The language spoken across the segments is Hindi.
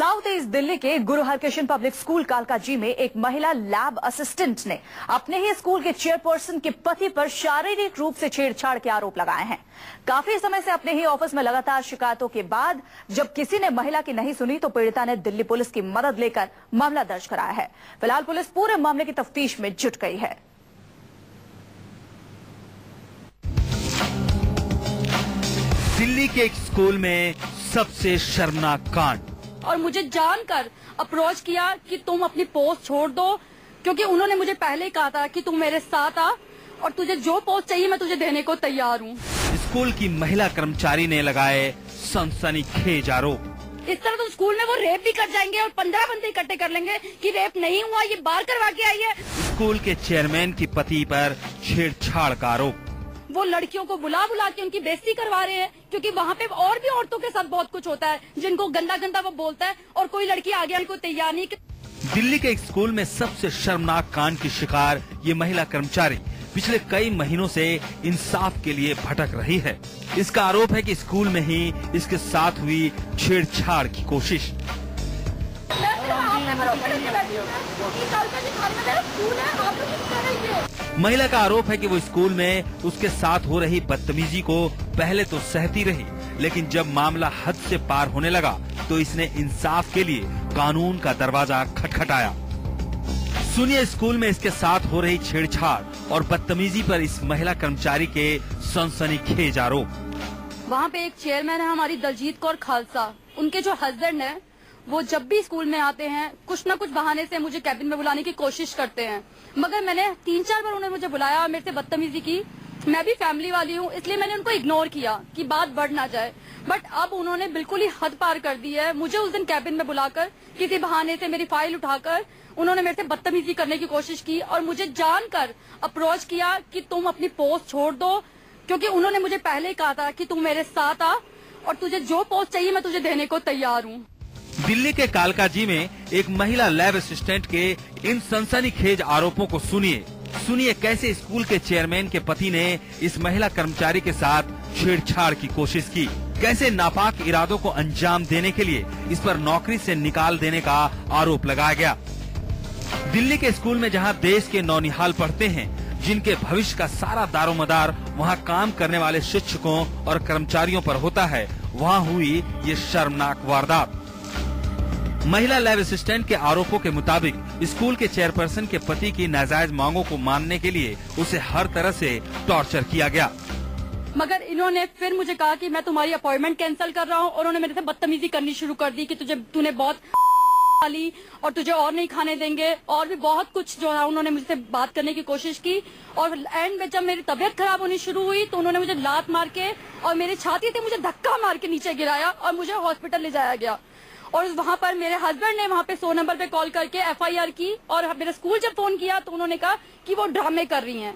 साउथ ईस्ट दिल्ली के गुरु हरकृष्ण पब्लिक स्कूल कालकाजी में एक महिला लैब असिस्टेंट ने अपने ही स्कूल के चेयरपर्सन के पति पर शारीरिक रूप से छेड़छाड़ के आरोप लगाए हैं। काफी समय से अपने ही ऑफिस में लगातार शिकायतों के बाद जब किसी ने महिला की नहीं सुनी तो पीड़िता ने दिल्ली पुलिस की मदद लेकर मामला दर्ज कराया है। फिलहाल पुलिस पूरे मामले की तफ्तीश में जुट गई है। दिल्ली के एक स्कूल में सबसे शर्मनाक कांड। और मुझे जानकर अप्रोच किया कि तुम अपनी पोस्ट छोड़ दो, क्योंकि उन्होंने मुझे पहले ही कहा था कि तुम मेरे साथ आ और तुझे जो पोस्ट चाहिए मैं तुझे देने को तैयार हूँ। स्कूल की महिला कर्मचारी ने लगाए सनसनीखेज आरोप। इस तरह तो स्कूल में वो रेप भी कर जाएंगे और 15 बंदे इकट्ठे कर लेंगे कि रेप नहीं हुआ, ये बाहर करवा के आई है। स्कूल के चेयरमैन की पति पर छेड़छाड़ का आरोप। वो लड़कियों को बुला के उनकी बेइज्जती करवा रहे हैं, क्योंकि वहाँ पे और भी औरतों के साथ बहुत कुछ होता है जिनको गंदा गंदा वो बोलता है और कोई लड़की आगे आने को तैयार नहीं। दिल्ली के एक स्कूल में सबसे शर्मनाक कांड की शिकार ये महिला कर्मचारी पिछले कई महीनों से इंसाफ के लिए भटक रही है। इसका आरोप है कि स्कूल में ही इसके साथ हुई छेड़छाड़ की कोशिश। महिला का आरोप है कि वो स्कूल में उसके साथ हो रही बदतमीजी को पहले तो सहती रही, लेकिन जब मामला हद से पार होने लगा तो इसने इंसाफ के लिए कानून का दरवाजा खटखटाया। सुनिए स्कूल में इसके साथ हो रही छेड़छाड़ और बदतमीजी पर इस महिला कर्मचारी के सनसनीखेज आरोप। वहाँ पे एक चेयरमैन है हमारी दलजीत कौर खालसा, उनके जो हस्बैंड है वो जब भी स्कूल में आते हैं कुछ न कुछ बहाने से मुझे कैबिन में बुलाने की कोशिश करते हैं, मगर मैंने 3-4 बार उन्होंने मुझे बुलाया और मेरे से बदतमीजी की। मैं भी फैमिली वाली हूँ, इसलिए मैंने उनको इग्नोर किया कि बात बढ़ ना जाए, बट अब उन्होंने बिल्कुल ही हद पार कर दी है। मुझे उस दिन कैबिन में बुलाकर किसी बहाने से मेरी फाइल उठाकर उन्होंने मेरे से बदतमीजी करने की कोशिश की और मुझे जानकर अप्रोच किया कि तुम अपनी पोस्ट छोड़ दो, क्योंकि उन्होंने मुझे पहले ही कहा था कि तुम मेरे साथ आ और तुझे जो पोस्ट चाहिए मैं तुझे देने को तैयार हूँ। दिल्ली के कालकाजी में एक महिला लैब असिस्टेंट के इन सनसनीखेज आरोपों को सुनिए कैसे स्कूल के चेयरमैन के पति ने इस महिला कर्मचारी के साथ छेड़छाड़ की कोशिश की, कैसे नापाक इरादों को अंजाम देने के लिए इस पर नौकरी से निकाल देने का आरोप लगाया गया। दिल्ली के स्कूल में जहां देश के नौनिहाल पढ़ते हैं, जिनके भविष्य का सारा दारोमदार वहां काम करने वाले शिक्षकों और कर्मचारियों पर होता है, वहां हुई ये शर्मनाक वारदात। महिला लैब असिस्टेंट के आरोपों के मुताबिक स्कूल के चेयरपर्सन के पति की नाजायज मांगों को मानने के लिए उसे हर तरह से टॉर्चर किया गया, मगर इन्होंने फिर मुझे कहा कि मैं तुम्हारी अपॉइंटमेंट कैंसिल कर रहा हूँ और उन्होंने मेरे से बदतमीजी करनी शुरू कर दी कि तूने बहुत ली और तुझे और नहीं खाने देंगे और भी बहुत कुछ जो है उन्होंने मुझसे बात करने की कोशिश की। और एंड में जब मेरी तबीयत खराब होनी शुरू हुई तो उन्होंने मुझे लात मार के और मेरी छाती से मुझे धक्का मार के नीचे गिराया और मुझे हॉस्पिटल ले जाया गया। और वहाँ पर मेरे हस्बैंड ने वहाँ पे 100 नंबर पे कॉल करके FIR की और मेरे स्कूल जब फोन किया तो उन्होंने कहा कि वो ड्रामे कर रही हैं।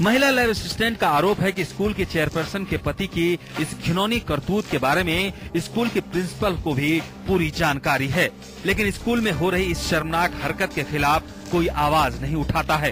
महिला लैब असिस्टेंट का आरोप है कि स्कूल के चेयरपर्सन के पति की इस घिनौनी करतूत के बारे में स्कूल के प्रिंसिपल को भी पूरी जानकारी है, लेकिन स्कूल में हो रही इस शर्मनाक हरकत के खिलाफ कोई आवाज नहीं उठाता है।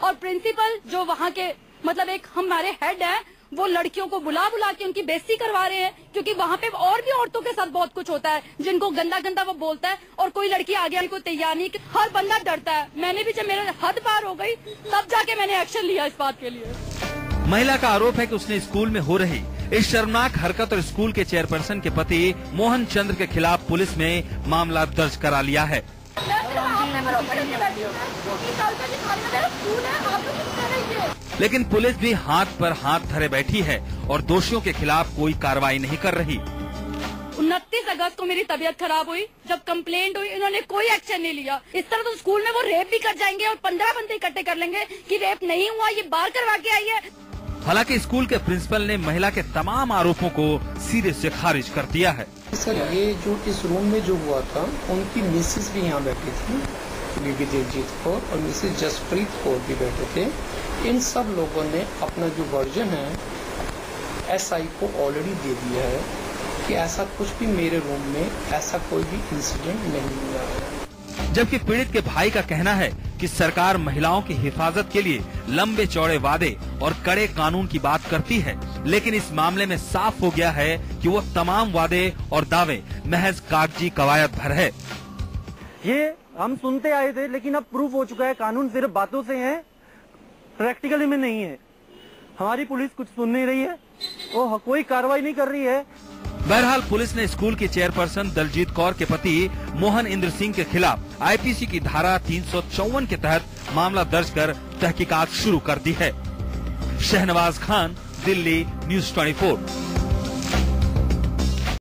और प्रिंसिपल जो वहाँ के मतलब एक हमारे हेड है, वो लड़कियों को बुला के उनकी बेइज्जती करवा रहे हैं, क्योंकि वहाँ पे और भी औरतों के साथ बहुत कुछ होता है जिनको गंदा गंदा वो बोलता है और कोई लड़की आगे आने को तैयार नहीं। हर बंदा डरता है। मैंने भी जब मेरे हद पार हो गई तब जाके मैंने एक्शन लिया इस बात के लिए। महिला का आरोप है कि उसने स्कूल में हो रही इस शर्मनाक हरकत और स्कूल के चेयरपर्सन के पति मोहन चंद्र के खिलाफ पुलिस में मामला दर्ज करा लिया है। लेकिन पुलिस भी हाथ पर हाथ धरे बैठी है और दोषियों के खिलाफ कोई कार्रवाई नहीं कर रही। 29 अगस्त को मेरी तबीयत खराब हुई, जब कंप्लेंट हुई इन्होंने कोई एक्शन नहीं लिया। इस तरह तो स्कूल में वो रेप भी कर जाएंगे और 15 बंदे इकट्ठे कर लेंगे कि रेप नहीं हुआ, ये बाहर करवा के आई है। हालांकि स्कूल के प्रिंसिपल ने महिला के तमाम आरोपों को सिरे से खारिज कर दिया है। सर ये जो इस रूम में जो हुआ था, उनकी मिसेस भी यहाँ बैठी थी, बीबी दिलजीत कौर और मिसेस जसप्रीत कौर भी बैठे थे। इन सब लोगों ने अपना जो वर्जन है SI को ऑलरेडी दे दिया है कि ऐसा कुछ भी मेरे रूम में ऐसा कोई भी इंसिडेंट नहीं हुआ है। जबकि पीड़ित के भाई का कहना है कि सरकार महिलाओं की हिफाजत के लिए लंबे चौड़े वादे और कड़े कानून की बात करती है, लेकिन इस मामले में साफ हो गया है कि वो तमाम वादे और दावे महज कागजी कवायद भर है। ये हम सुनते आए थे, लेकिन अब प्रूफ हो चुका है, कानून सिर्फ बातों से है, प्रैक्टिकली में नहीं है। हमारी पुलिस कुछ सुन नहीं रही है, वो कोई कार्रवाई नहीं कर रही है। बहरहाल पुलिस ने स्कूल की चेयरपर्सन दलजीत कौर के पति मोहन इंद्र सिंह के खिलाफ आईपीसी की धारा 354 के तहत मामला दर्ज कर तहकीकात शुरू कर दी है। शहनवाज खान, दिल्ली, न्यूज़ 24।